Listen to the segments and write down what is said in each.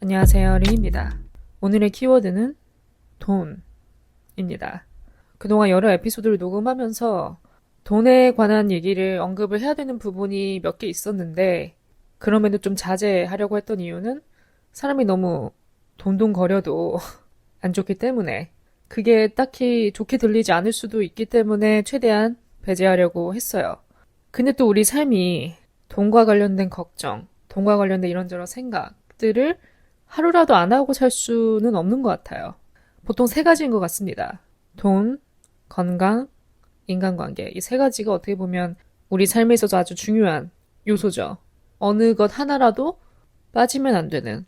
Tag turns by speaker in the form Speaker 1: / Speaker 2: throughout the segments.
Speaker 1: 안녕하세요, 린입니다. 오늘의 키워드는 돈입니다. 그동안 여러 에피소드를 녹음하면서 돈에 관한 얘기를 언급을 해야 되는 부분이 몇 개 있었는데 그럼에도 좀 자제하려고 했던 이유는 사람이 너무 돈돈거려도 안 좋기 때문에 그게 딱히 좋게 들리지 않을 수도 있기 때문에 최대한 배제하려고 했어요. 근데 또 우리 삶이 돈과 관련된 걱정, 돈과 관련된 이런저런 생각들을 하루라도 안 하고 살 수는 없는 것 같아요. 보통 세 가지인 것 같습니다. 돈, 건강, 인간관계. 이 세 가지가 어떻게 보면 우리 삶에 있어서 아주 중요한 요소죠. 어느 것 하나라도 빠지면 안 되는,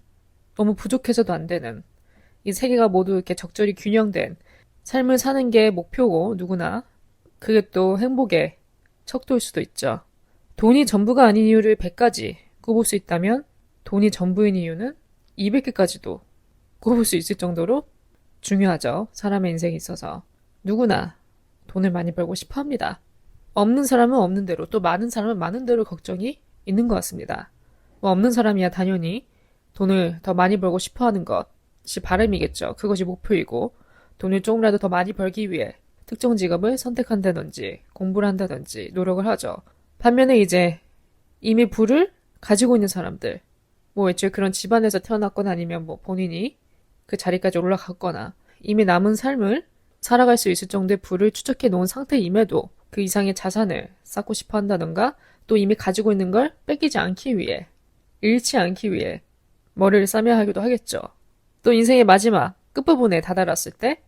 Speaker 1: 너무 부족해서도 안 되는, 이 세 개가 모두 이렇게 적절히 균형된 삶을 사는 게 목표고, 누구나. 그게 또 행복의 척도일 수도 있죠. 돈이 전부가 아닌 이유를 100가지 꼽을 수 있다면, 돈이 전부인 이유는 200개까지도 꼽을 수 있을 정도로 중요하죠. 사람의 인생에 있어서. 누구나 돈을 많이 벌고 싶어 합니다. 없는 사람은 없는 대로, 또 많은 사람은 많은 대로 걱정이 있는 것 같습니다. 뭐 없는 사람이야 당연히 돈을 더 많이 벌고 싶어 하는 것이 바람이겠죠. 그것이 목표이고, 돈을 조금이라도 더 많이 벌기 위해 특정 직업을 선택한다든지, 공부를 한다든지, 노력을 하죠. 반면에 이제 이미 부를 가지고 있는 사람들, 뭐 애초에 그런 집안에서 태어났거나 아니면 뭐 본인이 그 자리까지 올라갔거나 이미 남은 삶을 살아갈 수 있을 정도의 부를 추적해 놓은 상태임에도 그 이상의 자산을 쌓고 싶어 한다던가, 또 이미 가지고 있는 걸 뺏기지 않기 위해, 잃지 않기 위해 머리를 싸매야 하기도 하겠죠. 또 인생의 마지막 끝부분에 다다랐을 때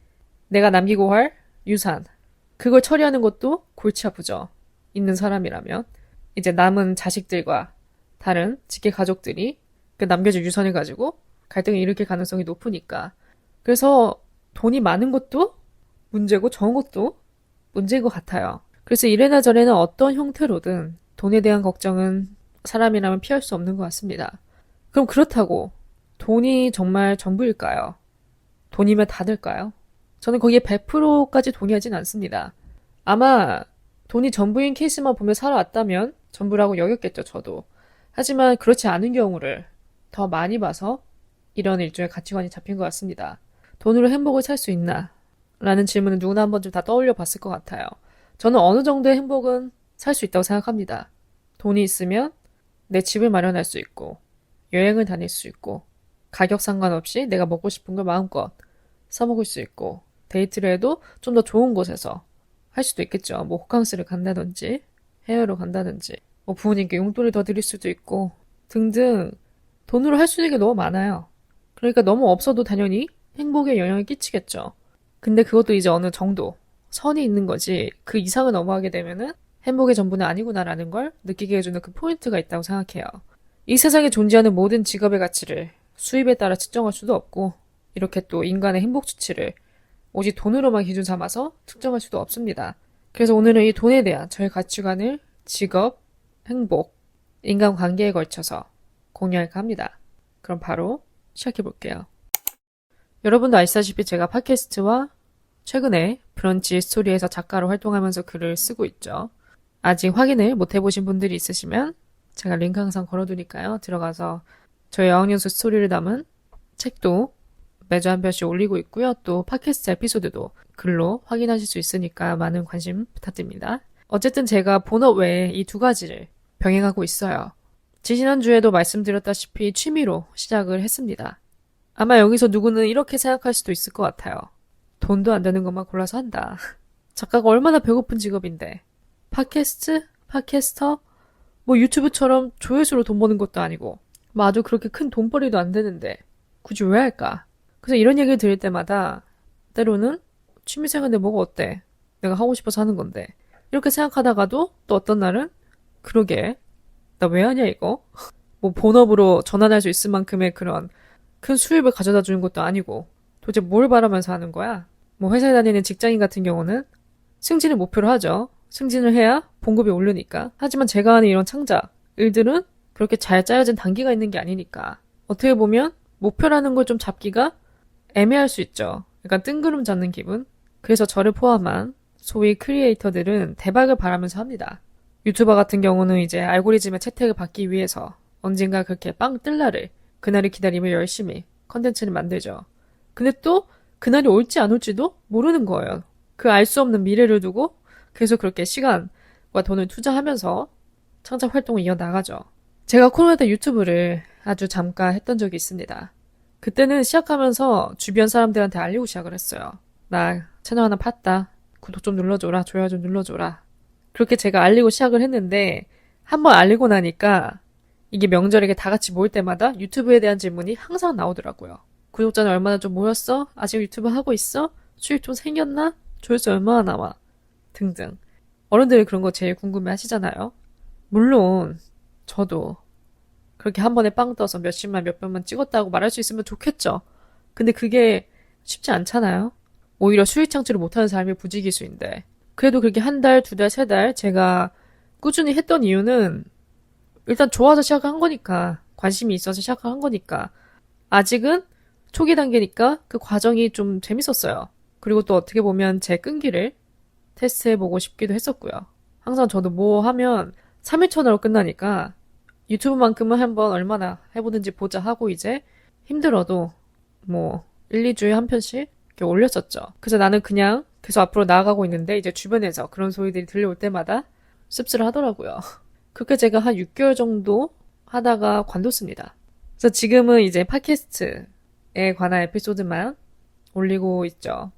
Speaker 1: 내가 남기고 할 유산, 그걸 처리하는 것도 골치 아프죠. 있는 사람이라면 이제 남은 자식들과 다른 직계 가족들이 그 남겨진 유산을 가지고 갈등을 일으킬 가능성이 높으니까. 그래서 돈이 많은 것도 문제고 적은 것도 문제인 것 같아요. 그래서 이래나 저래나 어떤 형태로든 돈에 대한 걱정은 사람이라면 피할 수 없는 것 같습니다. 그럼 그렇다고 돈이 정말 전부일까요? 돈이면 다 될까요? 저는 거기에 100%까지 동의하진 않습니다. 아마 돈이 전부인 케이스만 보며 살아왔다면 전부라고 여겼겠죠, 저도. 하지만 그렇지 않은 경우를 더 많이 봐서 이런 일종의 가치관이 잡힌 것 같습니다. 돈으로 행복을 살 수 있나? 라는 질문은 누구나 한 번쯤 다 떠올려 봤을 것 같아요. 저는 어느 정도의 행복은 살 수 있다고 생각합니다. 돈이 있으면 내 집을 마련할 수 있고, 여행을 다닐 수 있고, 가격 상관없이 내가 먹고 싶은 걸 마음껏 사먹을 수 있고, 데이트를 해도 좀 더 좋은 곳에서 할 수도 있겠죠. 뭐 호캉스를 간다든지, 해외로 간다든지, 뭐 부모님께 용돈을 더 드릴 수도 있고, 등등 돈으로 할 수 있는 게 너무 많아요. 그러니까 너무 없어도 당연히 행복에 영향을 끼치겠죠. 근데 그것도 이제 어느 정도 선이 있는 거지, 그 이상을 넘어가게 되면은 행복의 전부는 아니구나라는 걸 느끼게 해주는 그 포인트가 있다고 생각해요. 이 세상에 존재하는 모든 직업의 가치를 수입에 따라 측정할 수도 없고, 이렇게 또 인간의 행복 수치를 오직 돈으로만 기준 삼아서 측정할 수도 없습니다. 그래서 오늘은 이 돈에 대한 저의 가치관을 직업, 행복, 인간관계에 걸쳐서 공유할까 합니다. 그럼 바로 시작해볼게요. 여러분도 아시다시피 제가 팟캐스트와 최근에 브런치 스토리에서 작가로 활동하면서 글을 쓰고 있죠. 아직 확인을 못 해보신 분들이 있으시면 제가 링크 항상 걸어두니까요. 들어가서 저의 어학연수 스토리를 담은 책도 매주 한 편씩 올리고 있고요. 또 팟캐스트 에피소드도 글로 확인하실 수 있으니까 많은 관심 부탁드립니다. 어쨌든 제가 본업 외에 이 두 가지를 병행하고 있어요. 지지난주에도 말씀드렸다시피 취미로 시작을 했습니다. 아마 여기서 누구는 이렇게 생각할 수도 있을 것 같아요. 돈도 안 되는 것만 골라서 한다. 작가가 얼마나 배고픈 직업인데. 팟캐스트? 팟캐스터? 뭐 유튜브처럼 조회수로 돈 버는 것도 아니고, 뭐 아주 그렇게 큰 돈벌이도 안 되는데 굳이 왜 할까? 그래서 이런 얘기를 들을 때마다 때로는 취미생활인데 뭐가 어때? 내가 하고 싶어서 하는 건데. 이렇게 생각하다가도 또 어떤 날은 그러게 나 왜 하냐 이거? 뭐 본업으로 전환할 수 있을 만큼의 그런 큰 수입을 가져다 주는 것도 아니고 도대체 뭘 바라면서 하는 거야? 뭐 회사에 다니는 직장인 같은 경우는 승진을 목표로 하죠. 승진을 해야 봉급이 오르니까. 하지만 제가 하는 이런 창작 일들은 그렇게 잘 짜여진 단계가 있는 게 아니니까 어떻게 보면 목표라는 걸 좀 잡기가 애매할 수 있죠. 약간 뜬구름 잡는 기분? 그래서 저를 포함한 소위 크리에이터들은 대박을 바라면서 합니다. 유튜버 같은 경우는 이제 알고리즘의 채택을 받기 위해서 언젠가 그렇게 빵 뜰 날을 그날을 기다리며 열심히 컨텐츠를 만들죠. 근데 또 그날이 올지 안 올지도 모르는 거예요. 그 알 수 없는 미래를 두고 계속 그렇게 시간과 돈을 투자하면서 창작 활동을 이어나가죠. 제가 코로나 때 유튜브를 아주 잠깐 했던 적이 있습니다. 그때는 시작하면서 주변 사람들한테 알리고 시작을 했어요. 나 채널 하나 팠다. 구독 좀 눌러줘라. 좋아요 좀 눌러줘라. 그렇게 제가 알리고 시작을 했는데 한번 알리고 나니까 이게 명절에 다 같이 모일 때마다 유튜브에 대한 질문이 항상 나오더라고요. 구독자는 얼마나 좀 모였어? 아직 유튜브 하고 있어? 수익 좀 생겼나? 조회수 얼마나 나와? 등등. 어른들이 그런 거 제일 궁금해 하시잖아요. 물론 저도 그렇게 한 번에 빵 떠서 몇십만 몇백만 찍었다고 말할 수 있으면 좋겠죠. 근데 그게 쉽지 않잖아요. 오히려 수익 창출을 못하는 사람이 부지기수인데. 그래도 그렇게 한 달, 두 달, 세 달 제가 꾸준히 했던 이유는 일단 좋아서 시작한 거니까, 관심이 있어서 시작한 거니까, 아직은 초기 단계니까 그 과정이 좀 재밌었어요. 그리고 또 어떻게 보면 제 끈기를 테스트해보고 싶기도 했었고요. 항상 저도 뭐 하면 3일 천으로 끝나니까 유튜브만큼은 한번 얼마나 해보든지 보자 하고 이제 힘들어도 뭐 1, 2주에 한 편씩 이렇게 올렸었죠. 그래서 나는 그냥 계속 앞으로 나아가고 있는데 이제 주변에서 그런 소리들이 들려올 때마다 씁쓸 하더라고요. 그렇게 제가 한 6개월 정도 하다가 관뒀습니다. 그래서 지금은 이제 팟캐스트에 관한 에피소드만 올리고 있죠.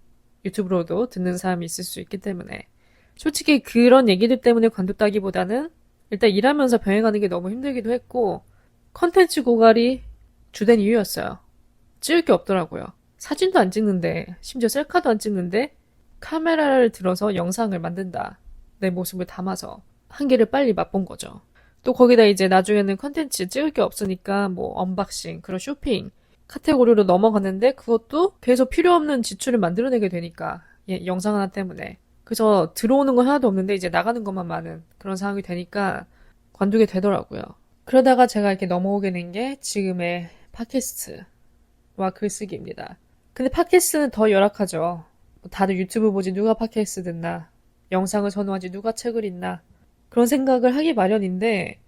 Speaker 1: 유튜브로도 듣는 사람이 있을 수 있기 때문에. 솔직히 그런 얘기들 때문에 관뒀다기보다는 일단 일하면서 병행하는 게 너무 힘들기도 했고 컨텐츠 고갈이 주된 이유였어요. 찍을 게 없더라고요. 사진도 안 찍는데 심지어 셀카도 안 찍는데 카메라를 들어서 영상을 만든다. 내 모습을 담아서 한계를 빨리 맛본 거죠. 또 거기다 이제 나중에는 컨텐츠 찍을 게 없으니까 뭐 언박싱, 그런 쇼핑 카테고리로 넘어갔는데 그것도 계속 필요 없는 지출을 만들어내게 되니까 영상 하나 때문에. 그래서 들어오는 건 하나도 없는데 이제 나가는 것만 많은 그런 상황이 되니까 관두게 되더라고요. 그러다가 제가 이렇게 넘어오게 된 게 지금의 팟캐스트와 글쓰기입니다. 근데 팟캐스트는 더 열악하죠. 다들 유튜브 보지 누가 팟캐스트 듣나, 영상을 선호하지 누가 책을 읽나, 그런 생각을 하기 마련인데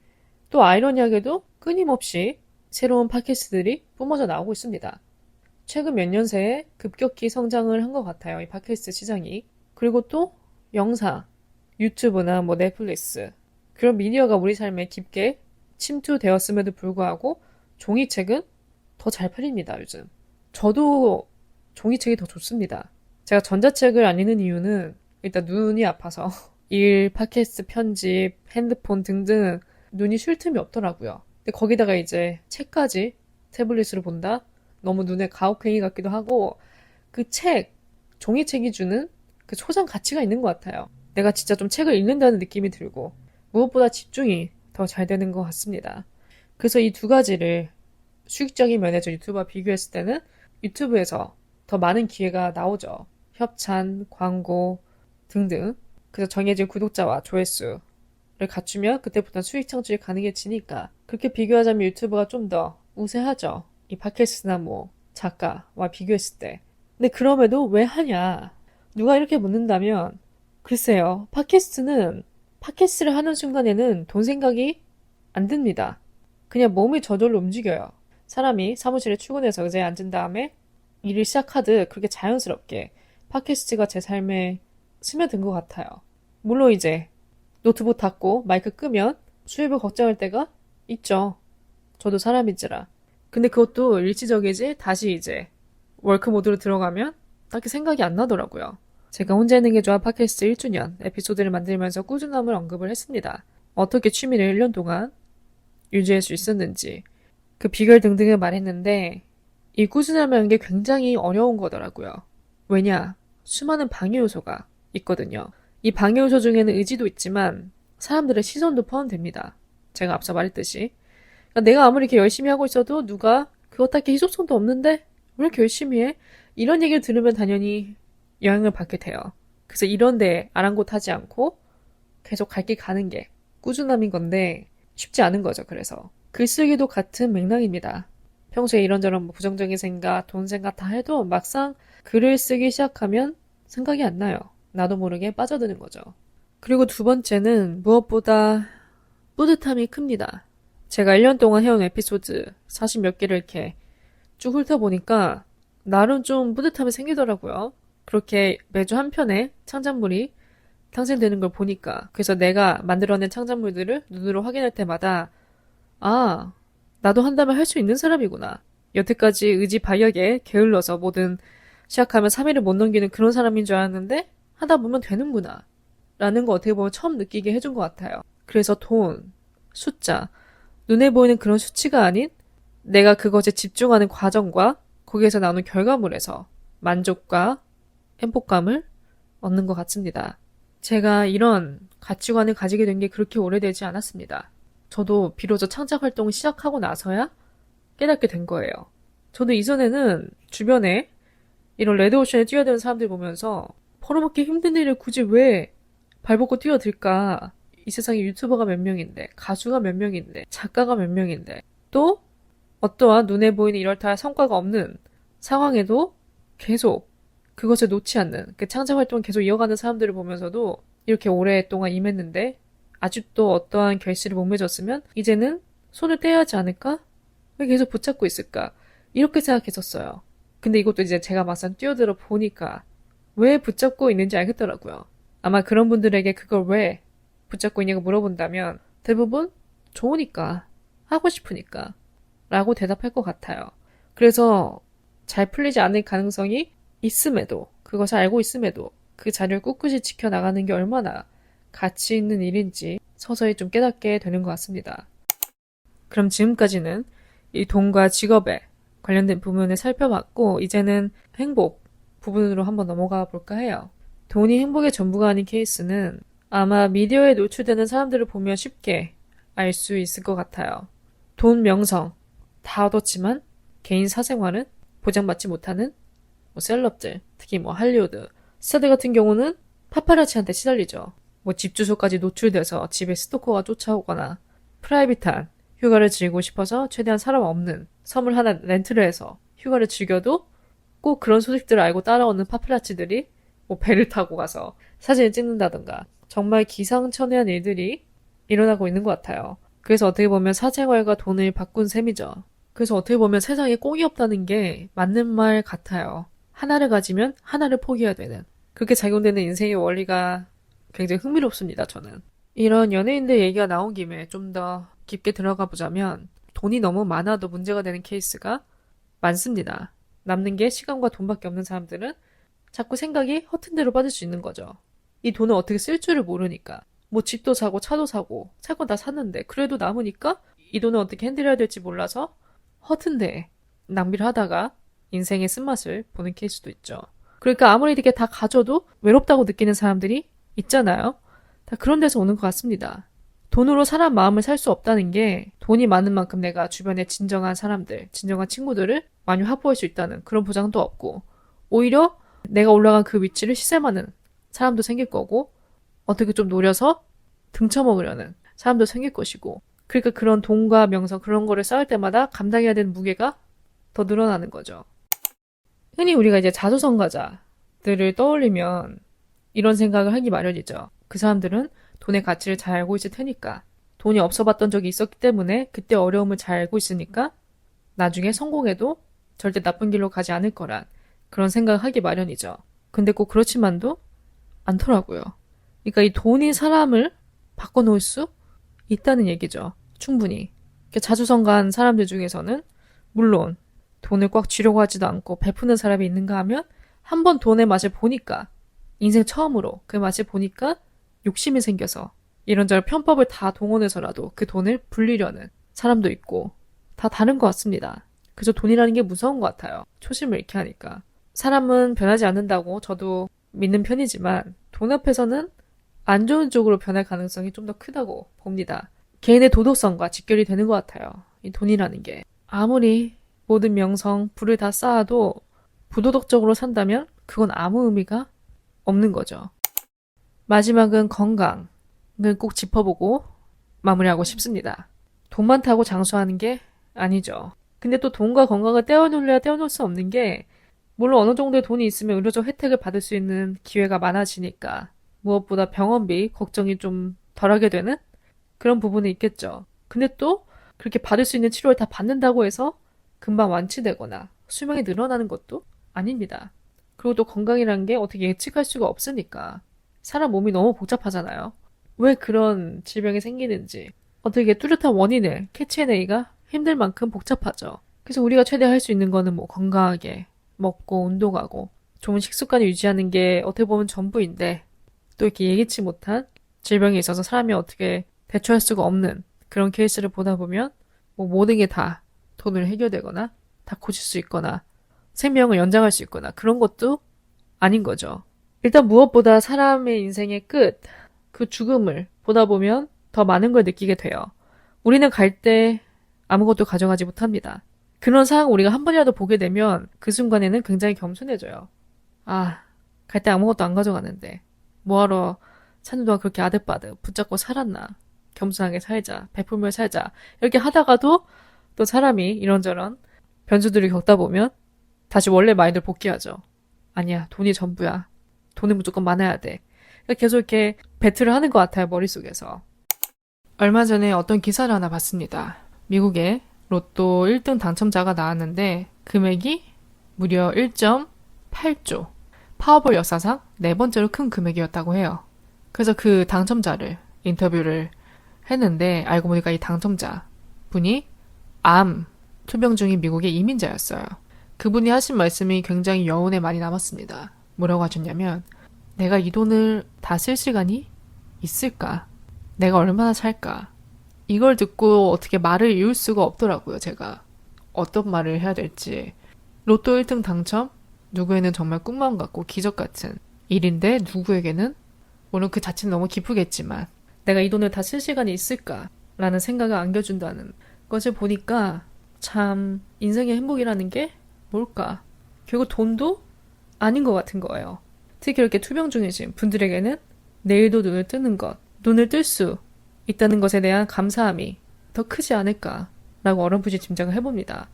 Speaker 1: 또 아이러니하게도 끊임없이 새로운 팟캐스트들이 뿜어져 나오고 있습니다. 최근 몇 년 새에 급격히 성장을 한 것 같아요. 이 팟캐스트 시장이. 그리고 또 영상, 유튜브나 뭐 넷플릭스 그런 미디어가 우리 삶에 깊게 침투되었음에도 불구하고 종이책은 더 잘 팔립니다, 요즘. 저도 종이책이 더 좋습니다. 제가 전자책을 안 읽는 이유는 일단 눈이 아파서 일, 팟캐스트 편집, 핸드폰 등등 눈이 쉴 틈이 없더라고요. 근데 거기다가 이제 책까지 태블릿으로 본다? 너무 눈에 가혹행위 같기도 하고 그 책, 종이책이 주는 그 소장 가치가 있는 것 같아요. 내가 진짜 좀 책을 읽는다는 느낌이 들고 무엇보다 집중이 더 잘 되는 것 같습니다. 그래서 이 두 가지를 수익적인 면에서 유튜브와 비교했을 때는 유튜브에서 더 많은 기회가 나오죠. 협찬, 광고 등등. 그래서 정해진 구독자와 조회수를 갖추면 그때부터 수익 창출이 가능해지니까 그렇게 비교하자면 유튜브가 좀 더 우세하죠. 이 팟캐스트나 뭐 작가와 비교했을 때. 근데 그럼에도 왜 하냐? 누가 이렇게 묻는다면 글쎄요. 팟캐스트를 하는 순간에는 돈 생각이 안 듭니다. 그냥 몸이 저절로 움직여요. 사람이 사무실에 출근해서 의자에 앉은 다음에 일을 시작하듯 그렇게 자연스럽게 팟캐스트가 제 삶에 스며든 것 같아요. 물론 이제 노트북 닫고 마이크 끄면 수입을 걱정할 때가 있죠. 저도 사람인지라. 근데 그것도 일시적이지 다시 이제 월크 모드로 들어가면 딱히 생각이 안 나더라고요. 제가 혼자 있는 게 좋아 팟캐스트 1주년 에피소드를 만들면서 꾸준함을 언급을 했습니다. 어떻게 취미를 1년 동안 유지할 수 있었는지 그 비결 등등을 말했는데 이 꾸준함이라는 게 굉장히 어려운 거더라고요. 왜냐? 수많은 방해 요소가 있거든요. 이 방해 요소 중에는 의지도 있지만 사람들의 시선도 포함됩니다. 제가 앞서 말했듯이. 그러니까 내가 아무리 이렇게 열심히 하고 있어도 누가 그거 딱히 희소성도 없는데 왜 이렇게 열심히 해? 이런 얘기를 들으면 당연히 영향을 받게 돼요. 그래서 이런 데 아랑곳하지 않고 계속 갈 길 가는 게 꾸준함인 건데 쉽지 않은 거죠. 그래서 글쓰기도 같은 맥락입니다. 평소에 이런저런 뭐 부정적인 생각, 돈 생각 다 해도 막상 글을 쓰기 시작하면 생각이 안 나요. 나도 모르게 빠져드는 거죠. 그리고 두 번째는 무엇보다 뿌듯함이 큽니다. 제가 1년 동안 해온 에피소드 40 몇 개를 이렇게 쭉 훑어보니까 나름 좀 뿌듯함이 생기더라고요. 그렇게 매주 한 편의 창작물이 탄생되는 걸 보니까. 그래서 내가 만들어낸 창작물들을 눈으로 확인할 때마다 아, 나도 한다면 할 수 있는 사람이구나. 여태까지 의지 박약에 게을러서 뭐든 시작하면 3일을 못 넘기는 그런 사람인 줄 알았는데 하다 보면 되는구나. 라는 거 어떻게 보면 처음 느끼게 해준 것 같아요. 그래서 돈, 숫자, 눈에 보이는 그런 수치가 아닌 내가 그것에 집중하는 과정과 거기에서 나오는 결과물에서 만족과 행복감을 얻는 것 같습니다. 제가 이런 가치관을 가지게 된 게 그렇게 오래되지 않았습니다. 저도 비로소 창작 활동을 시작하고 나서야 깨닫게 된 거예요. 저도 이전에는 주변에 이런 레드오션에 뛰어드는 사람들 보면서 벌어먹기 힘든 일을 굳이 왜 발벗고 뛰어들까? 이 세상에 유튜버가 몇 명인데, 가수가 몇 명인데, 작가가 몇 명인데, 또 어떠한 눈에 보이는 이렇다 성과가 없는 상황에도 계속 그것을 놓지 않는 그 창작 활동을 계속 이어가는 사람들을 보면서도 이렇게 오랫동안 임했는데 아직도 어떠한 결실을 못 맺었으면 이제는 손을 떼야 하지 않을까? 왜 계속 붙잡고 있을까? 이렇게 생각했었어요. 근데 이것도 이제 제가 막상 뛰어들어 보니까 왜 붙잡고 있는지 알겠더라고요. 아마 그런 분들에게 그걸 왜 붙잡고 있냐고 물어본다면 대부분 좋으니까, 하고 싶으니까 라고 대답할 것 같아요. 그래서 잘 풀리지 않을 가능성이 있음에도, 그것을 알고 있음에도 그 자리를 꿋꿋이 지켜나가는 게 얼마나 가치 있는 일인지 서서히 좀 깨닫게 되는 것 같습니다. 그럼 지금까지는 이 돈과 직업에 관련된 부분을 살펴봤고 이제는 행복 부분으로 한번 넘어가 볼까 해요. 돈이 행복의 전부가 아닌 케이스는 아마 미디어에 노출되는 사람들을 보면 쉽게 알 수 있을 것 같아요. 돈, 명성 다 얻었지만 개인 사생활은 보장받지 못하는 셀럽들, 특히 할리우드 스타들 같은 경우는 파파라치한테 시달리죠. 집 주소까지 노출돼서 집에 스토커가 쫓아오거나 프라이빗한 휴가를 즐기고 싶어서 최대한 사람 없는 섬을 하나 렌트를 해서 휴가를 즐겨도 꼭 그런 소식들을 알고 따라오는 파파라치들이 배를 타고 가서 사진을 찍는다던가 정말 기상천외한 일들이 일어나고 있는 것 같아요. 그래서 어떻게 보면 사생활과 돈을 바꾼 셈이죠. 그래서 어떻게 보면 세상에 꽁이 없다는 게 맞는 말 같아요. 하나를 가지면 하나를 포기해야 되는. 그렇게 작용되는 인생의 원리가 굉장히 흥미롭습니다, 저는. 이런 연예인들 얘기가 나온 김에 좀 더 깊게 들어가 보자면 돈이 너무 많아도 문제가 되는 케이스가 많습니다. 남는 게 시간과 돈밖에 없는 사람들은 자꾸 생각이 허튼 대로 빠질 수 있는 거죠. 이 돈을 어떻게 쓸 줄을 모르니까. 집도 사고 차도 사고 살 건 다 샀는데 그래도 남으니까 이 돈을 어떻게 핸들해야 될지 몰라서 허튼 데에 낭비를 하다가 인생의 쓴맛을 보는 케이스도 있죠. 그러니까 아무리 이렇게 다 가져도 외롭다고 느끼는 사람들이 있잖아요. 다 그런 데서 오는 것 같습니다. 돈으로 사람 마음을 살 수 없다는 게 돈이 많은 만큼 내가 주변에 진정한 사람들, 진정한 친구들을 많이 확보할 수 있다는 그런 보장도 없고 오히려 내가 올라간 그 위치를 시샘하는 사람도 생길 거고 어떻게 좀 노려서 등쳐먹으려는 사람도 생길 것이고 그러니까 그런 돈과 명성 그런 거를 쌓을 때마다 감당해야 되는 무게가 더 늘어나는 거죠. 흔히 우리가 이제 자수성가자들을 떠올리면 이런 생각을 하기 마련이죠. 그 사람들은 돈의 가치를 잘 알고 있을 테니까 돈이 없어 봤던 적이 있었기 때문에 그때 어려움을 잘 알고 있으니까 나중에 성공해도 절대 나쁜 길로 가지 않을 거란 그런 생각을 하기 마련이죠. 근데 꼭 그렇지만도 않더라고요. 그러니까 이 돈이 사람을 바꿔놓을 수 있다는 얘기죠. 충분히. 자수성가한 사람들 중에서는 물론 돈을 꽉 쥐려고 하지도 않고 베푸는 사람이 있는가 하면 한 번 돈의 맛을 보니까 인생 처음으로 그 맛을 보니까 욕심이 생겨서 이런저런 편법을 다 동원해서라도 그 돈을 불리려는 사람도 있고 다 다른 것 같습니다. 그래서 돈이라는 게 무서운 것 같아요. 초심을 잃게 하니까. 사람은 변하지 않는다고 저도 믿는 편이지만 돈 앞에서는 안 좋은 쪽으로 변할 가능성이 좀 더 크다고 봅니다. 개인의 도덕성과 직결이 되는 것 같아요. 이 돈이라는 게. 아무리 모든 명성, 부를 다 쌓아도 부도덕적으로 산다면 그건 아무 의미가 없는 거죠. 마지막은 건강을 꼭 짚어보고 마무리하고 싶습니다. 돈 많다고 장수하는 게 아니죠. 근데 또 돈과 건강을 떼어놓으려야 떼어놓을 수 없는 게 물론 어느 정도의 돈이 있으면 의료적 혜택을 받을 수 있는 기회가 많아지니까 무엇보다 병원비 걱정이 좀 덜하게 되는 그런 부분이 있겠죠. 근데 또 그렇게 받을 수 있는 치료를 다 받는다고 해서 금방 완치되거나 수명이 늘어나는 것도 아닙니다. 그리고 또 건강이란 게 어떻게 예측할 수가 없으니까. 사람 몸이 너무 복잡하잖아요. 왜 그런 질병이 생기는지 어떻게 뚜렷한 원인을 캐치해내기가 힘들 만큼 복잡하죠. 그래서 우리가 최대 할 수 있는 거는 뭐 건강하게 먹고 운동하고 좋은 식습관을 유지하는 게 어떻게 보면 전부인데, 또 이렇게 예기치 못한 질병에 있어서 사람이 어떻게 대처할 수가 없는 그런 케이스를 보다 보면 뭐 모든 게 다 돈을 해결되거나 다 고칠 수 있거나 생명을 연장할 수 있거나 그런 것도 아닌 거죠. 일단 무엇보다 사람의 인생의 끝, 그 죽음을 보다 보면 더 많은 걸 느끼게 돼요. 우리는 갈 때 아무것도 가져가지 못합니다. 그런 상황 우리가 한 번이라도 보게 되면 그 순간에는 굉장히 겸손해져요. 아, 갈 때 아무것도 안 가져가는데 뭐하러 사는 동안 그렇게 아득바득 붙잡고 살았나. 겸손하게 살자, 베풀며 살자. 이렇게 하다가도 또 사람이 이런저런 변수들을 겪다 보면 다시 원래 마인드를 복귀하죠. 아니야, 돈이 전부야. 돈이 무조건 많아야 돼. 계속 이렇게 배틀을 하는 것 같아요, 머릿속에서. 얼마 전에 어떤 기사를 하나 봤습니다. 미국에 로또 1등 당첨자가 나왔는데 금액이 무려 1.8조. 파워볼 역사상 네 번째로 큰 금액이었다고 해요. 그래서 그 당첨자를 인터뷰를 했는데 알고 보니까 이 당첨자 분이 암 투병 중인 미국의 이민자였어요. 그분이 하신 말씀이 굉장히 여운에 많이 남았습니다. 뭐라고 하셨냐면, 내가 이 돈을 다 쓸 시간이 있을까? 내가 얼마나 살까? 이걸 듣고 어떻게 말을 이을 수가 없더라고요, 제가. 어떤 말을 해야 될지. 로또 1등 당첨? 누구에는 정말 꿈만 같고 기적 같은 일인데 누구에게는 물론 그 자체는 너무 기쁘겠지만 내가 이 돈을 다 쓸 시간이 있을까? 라는 생각을 안겨준다는 것을 보니까 참 인생의 행복이라는 게 뭘까? 결국 돈도 아닌 것 같은 거예요. 특히 이렇게 투병 중이신 분들에게는 내일도 눈을 뜨는 것, 눈을 뜰 수 있다는 것에 대한 감사함이 더 크지 않을까라고 어렴풋이 짐작을 해봅니다.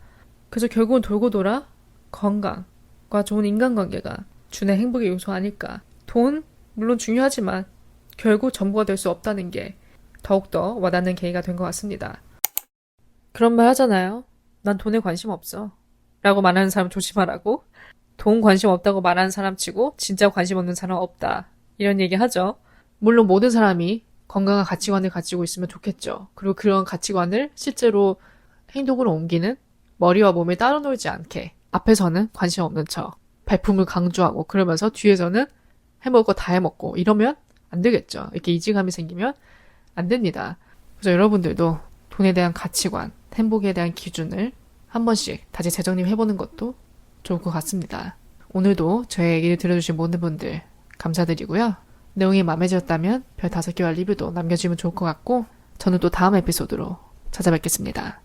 Speaker 1: 그래서 결국은 돌고 돌아 건강과 좋은 인간관계가 주는 행복의 요소 아닐까. 돈 물론 중요하지만 결국 전부가 될 수 없다는 게 더욱더 와닿는 계기가 된 것 같습니다. 그런 말 하잖아요. 난 돈에 관심 없어. 라고 말하는 사람 조심하라고. 돈 관심 없다고 말하는 사람 치고 진짜 관심 없는 사람 없다. 이런 얘기 하죠. 물론 모든 사람이 건강한 가치관을 가지고 있으면 좋겠죠. 그리고 그런 가치관을 실제로 행동으로 옮기는 머리와 몸을 따로 놀지 않게 앞에서는 관심 없는 척 발품을 강조하고 그러면서 뒤에서는 해먹을 거 다 해먹고 이러면 안 되겠죠. 이렇게 이질감이 생기면 안 됩니다. 그래서 여러분들도 돈에 대한 가치관, 행복에 대한 기준을 한 번씩 다시 재정립해보는 것도 좋을 것 같습니다. 오늘도 저의 얘기를 들어주신 모든 분들 감사드리고요. 내용이 마음에 들었다면 별 5개와 리뷰도 남겨주시면 좋을 것 같고 저는 또 다음 에피소드로 찾아뵙겠습니다.